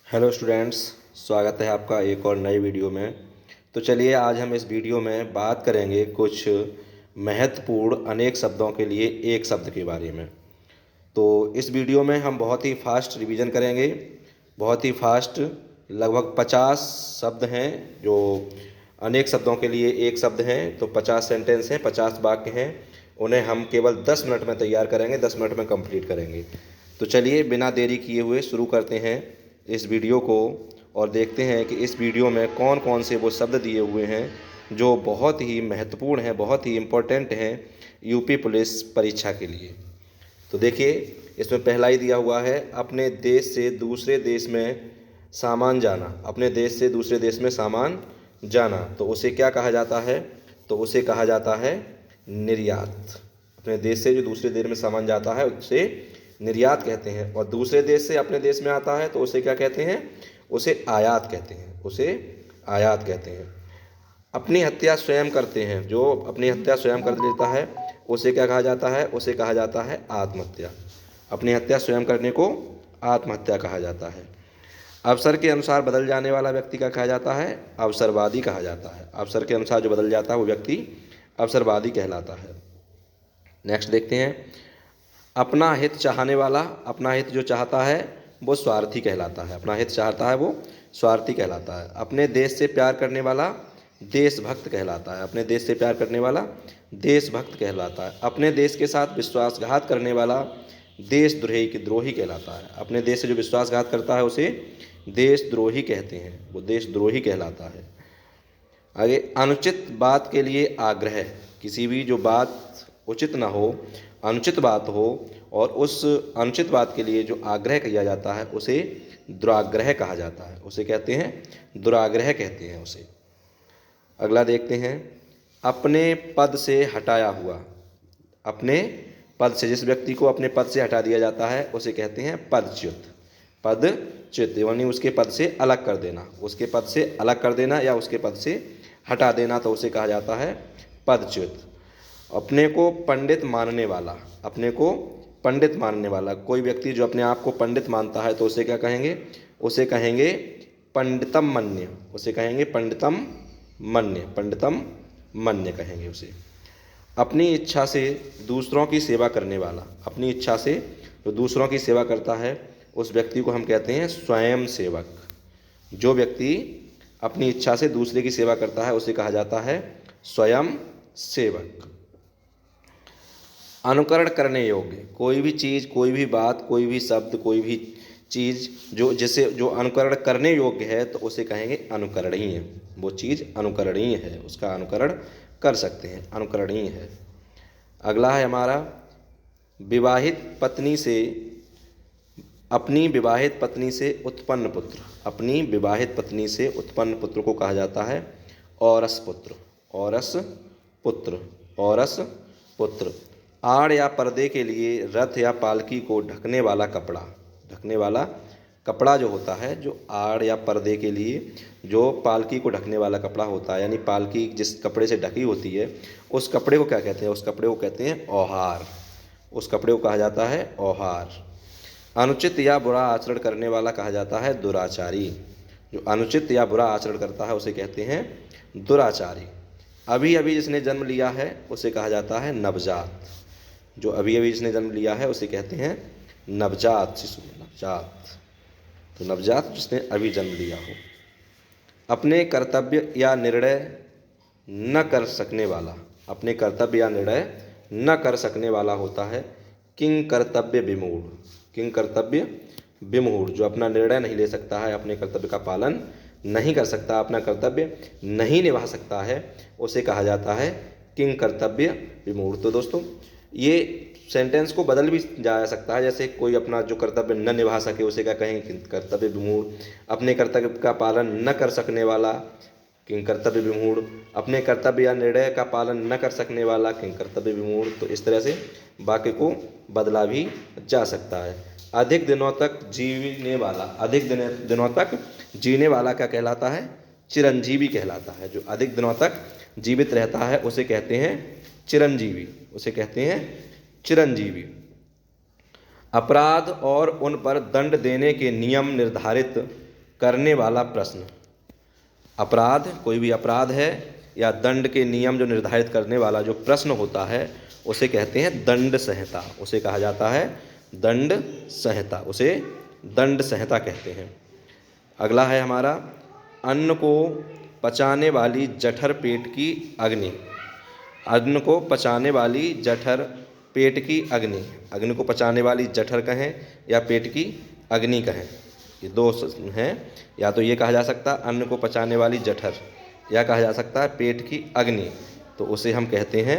Hello students, स्वागत है आपका एक और नई वीडियो में। तो चलिए आज हम इस वीडियो में बात करेंगे कुछ महत्वपूर्ण अनेक शब्दों के लिए एक शब्द के बारे में। तो इस वीडियो में हम बहुत ही फास्ट रिवीजन करेंगे, बहुत ही फास्ट। लगभग 50 शब्द हैं जो अनेक शब्दों के लिए एक शब्द हैं। तो 50 सेंटेंस हैं, 50 वाक्य हैं। उन्हें हम केवल 10 मिनट में तैयार करेंगे, 10 मिनट में कंप्लीट करेंगे। तो चलिए बिना देरी किए हुए शुरू करते हैं इस वीडियो को और देखते हैं कि इस वीडियो में कौन कौन से वो शब्द दिए हुए हैं जो बहुत ही महत्वपूर्ण हैं, बहुत ही इम्पोर्टेंट हैं यूपी पुलिस परीक्षा के लिए। तो देखिए, इसमें पहला ही दिया हुआ है अपने देश से दूसरे देश में सामान जाना। अपने देश से दूसरे देश में सामान जाना तो उसे क्या कहा जाता है? तो उसे कहा जाता है निर्यात। अपने देश से जो दूसरे देश में सामान जाता है उसे निर्यात कहते हैं। और दूसरे देश से अपने देश में आता है तो उसे क्या कहते हैं? उसे आयात कहते हैं। उसे आयात कहते हैं। अपनी हत्या स्वयं करते हैं, जो अपनी हत्या स्वयं कर लेता है उसे क्या कहा जाता है? उसे कहा जाता है आत्महत्या। अपनी हत्या स्वयं करने को आत्महत्या कहा जाता है। अवसर के अनुसार बदल जाने वाला व्यक्ति का कहा जाता है अवसरवादी कहा जाता है। अवसर के अनुसार जो बदल जाता है वो व्यक्ति अवसरवादी कहलाता है। नेक्स्ट देखते हैं, अपना हित चाहने वाला, अपना हित जो चाहता है वो स्वार्थी कहलाता है। अपना हित चाहता है वो स्वार्थी कहलाता है। अपने देश से प्यार करने वाला देशभक्त कहलाता है। अपने देश से प्यार करने वाला देशभक्त कहलाता है। अपने देश के साथ विश्वासघात करने वाला द्रोही कहलाता है। अपने देश से जो विश्वासघात करता है उसे देशद्रोही कहते हैं, वो देशद्रोही कहलाता है। आगे, अनुचित बात के लिए आग्रह। किसी भी जो बात उचित ना हो, अनुचित बात हो और उस अनुचित बात के लिए जो आग्रह किया जाता है उसे दुराग्रह कहा जाता है। उसे कहते हैं दुराग्रह कहते हैं उसे। अगला देखते हैं, अपने पद से हटाया हुआ। अपने पद से, जिस व्यक्ति को अपने पद से हटा दिया जाता है उसे कहते हैं पदच्युत। पदच्युत यानी उसके पद से अलग कर देना, उसके पद से अलग कर देना या उसके पद से हटा देना, तो उसे कहा जाता है पदच्युत। अपने को पंडित मानने वाला। अपने को पंडित मानने वाला, कोई व्यक्ति जो अपने आप को पंडित मानता है तो उसे क्या कहेंगे? उसे कहेंगे पंडितम मन्य। उसे कहेंगे पंडितम मन्य, पंडितम मन्य कहेंगे उसे। अपनी इच्छा से दूसरों की सेवा करने वाला। अपनी इच्छा से जो दूसरों की सेवा करता है उस व्यक्ति को हम कहते हैं स्वयं सेवक। जो व्यक्ति अपनी इच्छा से दूसरे की सेवा करता है उसे कहा जाता है स्वयं सेवक। अनुकरण करने योग्य, कोई भी चीज़, कोई भी बात, कोई भी शब्द, कोई भी चीज़ जो अनुकरण करने योग्य है तो उसे कहेंगे अनुकरणीय। वो चीज़ अनुकरणीय है, उसका अनुकरण कर सकते हैं, अनुकरणीय है। अगला है हमारा, विवाहित पत्नी से, अपनी विवाहित पत्नी से उत्पन्न पुत्र। अपनी विवाहित पत्नी से उत्पन्न पुत्र को कहा जाता है औरस पुत्र। औरस पुत्र, औरस पुत्र। आड़ या पर्दे के लिए रथ या पालकी को ढकने वाला कपड़ा। ढकने वाला कपड़ा जो होता है, जो आड़ या पर्दे के लिए जो पालकी को ढकने वाला कपड़ा होता है, यानी पालकी जिस कपड़े से ढकी होती है उस कपड़े को क्या कहते हैं? उस कपड़े को कहते हैं औहार। उस कपड़े को कहा जाता है औहार। अनुचित या बुरा आचरण करने वाला कहा जाता है दुराचारी। जो अनुचित या बुरा आचरण करता है उसे कहते हैं दुराचारी। अभी अभी जिसने जन्म लिया है उसे कहा जाता है नवजात। जो अभी अभी जिसने जन्म लिया है उसे कहते हैं नवजात शिशु, नवजात। तो नवजात जिसने अभी जन्म लिया हो। अपने कर्तव्य या निर्णय न कर सकने वाला। अपने कर्तव्य या निर्णय न कर सकने वाला होता है किंग कर्तव्य विमूढ़। किंग कर्तव्य विमूढ़, जो अपना निर्णय नहीं ले सकता है, अपने कर्तव्य का पालन नहीं कर सकता, अपना कर्तव्य नहीं निभा सकता है, उसे कहा जाता है किंग कर्तव्य विमूढ़। तो दोस्तों, ये सेंटेंस को बदल भी जा सकता है। जैसे कोई अपना जो कर्तव्य न निभा सके उसे क्या कहेंगे? कर्तव्य विमूढ़। अपने कर्तव्य का पालन न कर सकने वाला किंग कर्तव्य विमूढ़। अपने कर्तव्य या निर्णय का पालन न कर सकने वाला किंग कर्तव्य विमूढ़। तो इस तरह से वाक्य को बदला भी जा सकता है। अधिक दिनों तक जीने वाला। अधिक दिनों तक जीने वाला क्या कहलाता है? चिरंजीवी कहलाता है। जो अधिक दिनों तक जीवित रहता है उसे कहते हैं चिरंजीवी। उसे कहते हैं चिरंजीवी। अपराध और उन पर दंड देने के नियम निर्धारित करने वाला प्रश्न। अपराध, कोई भी अपराध है या दंड के नियम जो निर्धारित करने वाला जो प्रश्न होता है उसे कहते हैं दंड संहिता। उसे कहा जाता है दंड संहिता, उसे दंड संहिता कहते हैं। अगला है हमारा अन्न को पचाने वाली जठर पेट की अग्नि। अन्न को पचाने वाली जठर पेट की अग्नि। अग्नि को पचाने वाली जठर कहें या पेट की अग्नि कहें, ये दो हैं। या तो ये कहा जा सकता है अन्न को पचाने वाली जठर, या कहा जा सकता है पेट की अग्नि, तो उसे हम कहते हैं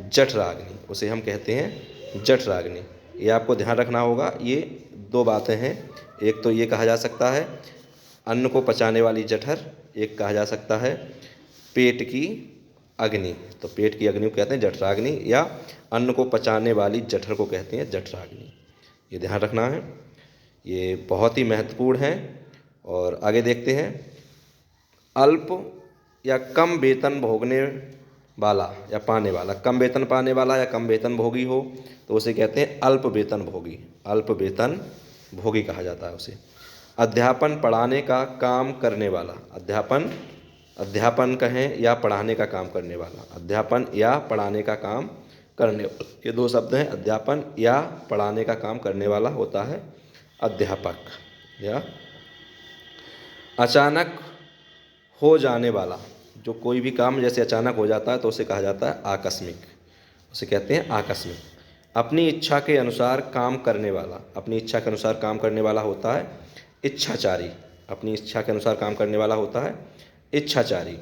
जठराग्नि। उसे हम कहते हैं जठराग्नि। ये आपको ध्यान रखना होगा। ये दो बातें हैं, एक तो ये कहा जा सकता है अन्न को पचाने वाली जठर, एक कहा जा सकता है पेट की अग्नि। तो पेट की अग्नि को कहते हैं जठराग्नि, या अन्न को पचाने वाली जठर को कहते हैं जठराग्नि। ये ध्यान रखना है, ये बहुत ही महत्वपूर्ण है। और आगे देखते हैं अल्प या कम वेतन भोगने वाला या पाने वाला। कम वेतन पाने वाला या कम वेतन भोगी हो तो उसे कहते हैं अल्प वेतन भोगी। अल्प वेतन भोगी कहा जाता है उसे। अध्यापन, पढ़ाने का काम करने वाला। अध्यापन कहें या पढ़ाने का काम करने वाला। अध्यापन या पढ़ाने का काम करने, ये दो शब्द हैं। अध्यापन या पढ़ाने का काम करने वाला होता है अध्यापक। या अचानक हो जाने वाला, जो कोई भी काम जैसे अचानक हो जाता है तो उसे कहा जाता है आकस्मिक। उसे कहते हैं आकस्मिक। अपनी इच्छा के अनुसार काम करने वाला। अपनी इच्छा के अनुसार काम करने वाला होता है इच्छाचारी। अपनी इच्छा के अनुसार काम करने वाला होता है इच्छाचारी।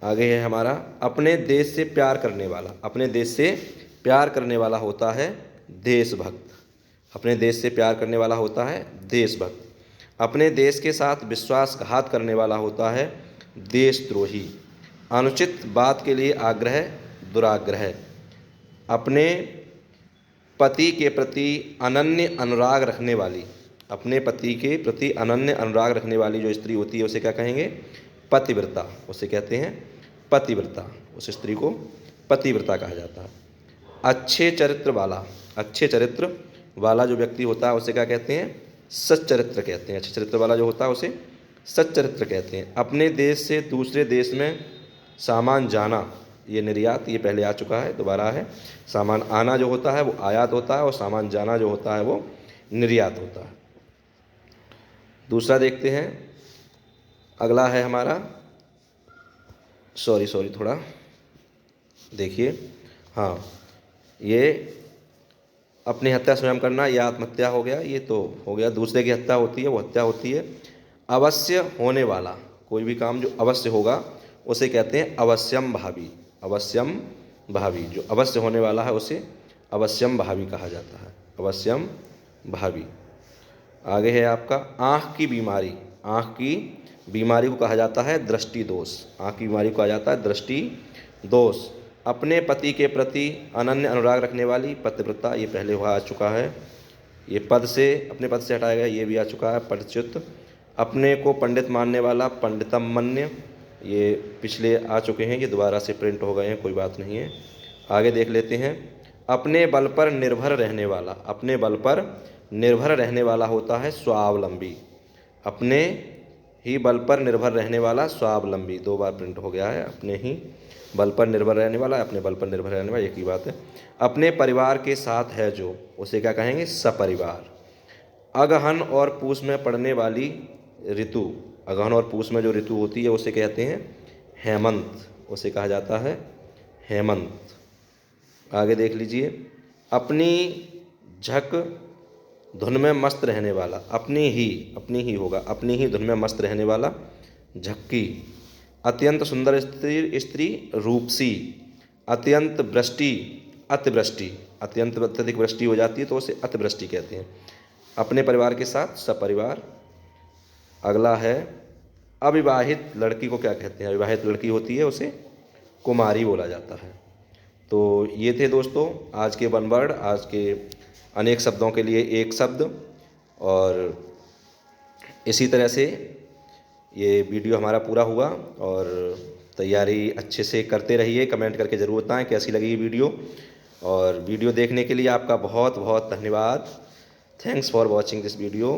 आगे है हमारा अपने देश से प्यार करने वाला। अपने देश से प्यार करने वाला होता है देशभक्त। अपने देश से प्यार करने वाला होता है देशभक्त। अपने देश के साथ विश्वासघात करने वाला होता है देशद्रोही। अनुचित बात के लिए आग्रह, दुराग्रह। अपने पति के प्रति अनन्य अनुराग रखने वाली। अपने पति के प्रति अनन्य अनुराग रखने वाली जो स्त्री होती है उसे क्या कहेंगे? पतिव्रता। उसे कहते हैं पतिव्रता। उस स्त्री को पतिव्रता कहा जाता है। अच्छे चरित्र वाला। अच्छे चरित्र वाला जो व्यक्ति होता है उसे क्या कहते हैं? सच्चरित्र कहते हैं। अच्छे चरित्र वाला जो होता है उसे सच्चरित्र कहते हैं। अपने देश से दूसरे देश में सामान जाना, ये निर्यात, ये पहले आ चुका है, दोबारा है। सामान आना जो होता है वो आयात होता है, और सामान जाना जो होता है वो निर्यात होता है। दूसरा देखते हैं, अगला है हमारा, सॉरी थोड़ा देखिए, हाँ, ये अपनी हत्या स्वयं करना, यह आत्महत्या हो गया, ये तो हो गया। दूसरे की हत्या होती है वो हत्या होती है। अवश्य होने वाला, कोई भी काम जो अवश्य होगा उसे कहते हैं अवश्यम भावी। अवश्यम भावी, जो अवश्य होने वाला है उसे अवश्यम भावी कहा जाता है। अवश्यम भावी। आगे है आपका आँख की बीमारी। आँख की बीमारी को कहा जाता है दृष्टि दोष। आँख की बीमारी को कहा जाता है दृष्टि दोष। अपने पति के प्रति अनन्य अनुराग रखने वाली पतिव्रता, ये पहले हुआ आ चुका है। ये पद से, अपने पद से हटाया गया, ये भी आ चुका है पदच्युत। अपने को पंडित मानने वाला पंडितम मन्य, ये पिछले आ चुके हैं, ये दोबारा से प्रिंट हो गए हैं, कोई बात नहीं है। आगे देख लेते हैं, अपने बल पर निर्भर रहने वाला। अपने बल पर निर्भर रहने वाला होता है स्वावलंबी। अपने ही बल पर निर्भर रहने वाला स्वावलंबी, दो बार प्रिंट हो गया है। अपने ही बल पर निर्भर रहने वाला, अपने बल पर निर्भर रहने वाला, एक ही बात है। अपने परिवार के साथ है जो, उसे क्या कहेंगे? सपरिवार। अगहन और पूस में पड़ने वाली ऋतु। अगहन और पूस में जो ऋतु होती है उसे कहते हैं हेमंत। उसे कहा जाता है हेमंत। आगे देख लीजिए, अपनी झक धुन में मस्त रहने वाला। अपनी ही होगा, अपनी ही धुन में मस्त रहने वाला झक्की। अत्यंत सुंदर स्त्री रूपसी। अत्यंत वृष्टि, अतिवृष्टि। अत्यंत अत्यधिक वृष्टि हो जाती है तो उसे अतिवृष्टि कहते हैं। अपने परिवार के साथ सपरिवार। अगला है अविवाहित लड़की को क्या कहते हैं? अविवाहित लड़की होती है उसे कुमारी बोला जाता है। तो ये थे दोस्तों आज के वन वर्ड, आज के अनेक शब्दों के लिए एक शब्द। और इसी तरह से ये वीडियो हमारा पूरा हुआ, और तैयारी अच्छे से करते रहिए। कमेंट करके ज़रूर बताएं कैसी लगी ये वीडियो। और वीडियो देखने के लिए आपका बहुत बहुत धन्यवाद। Thanks for watching this video.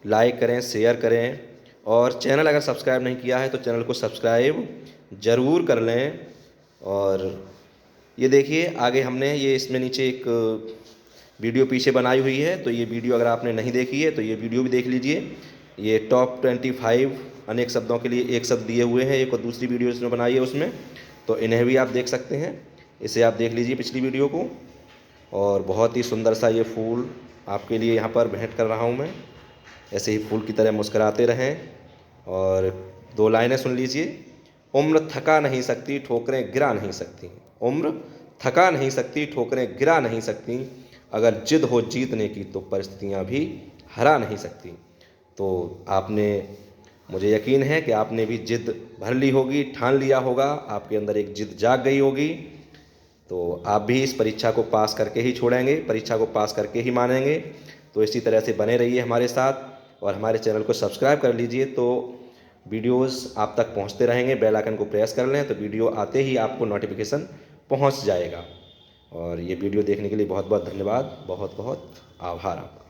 Like करें, शेयर करें और चैनल अगर सब्सक्राइब नहीं किया है तो चैनल को सब्सक्राइब ज़रूर कर लें। और ये देखिए आगे हमने ये इसमें नीचे एक वीडियो पीछे बनाई हुई है, तो ये वीडियो अगर आपने नहीं देखी है तो ये वीडियो भी देख लीजिए। ये टॉप 25 अनेक शब्दों के लिए एक शब्द दिए हुए हैं, एक और दूसरी वीडियो इसमें बनाई है उसमें, तो इन्हें भी आप देख सकते हैं। इसे आप देख लीजिए पिछली वीडियो को। और बहुत ही सुंदर सा ये फूल आपके लिए यहाँ पर भेंट कर रहा हूँ मैं। ऐसे ही फूल की तरह मुस्कुराते रहें। और 2 लाइनें सुन लीजिए। उम्र थका नहीं सकती, ठोकरें गिरा नहीं सकती। उम्र थका नहीं सकती, ठोकरें गिरा नहीं सकती। अगर जिद हो जीतने की तो परिस्थितियाँ भी हरा नहीं सकती। तो आपने, मुझे यकीन है कि आपने भी जिद भर ली होगी, ठान लिया होगा, आपके अंदर एक जिद जाग गई होगी। तो आप भी इस परीक्षा को पास करके ही छोड़ेंगे, परीक्षा को पास करके ही मानेंगे। तो इसी तरह से बने रहिए हमारे साथ और हमारे चैनल को सब्सक्राइब कर लीजिए, तो वीडियोस आप तक पहुंचते रहेंगे। बेल आइकन को प्रेस कर लें तो वीडियो आते ही आपको नोटिफिकेशन पहुंच जाएगा। और ये वीडियो देखने के लिए बहुत बहुत धन्यवाद, बहुत बहुत आभार आपका।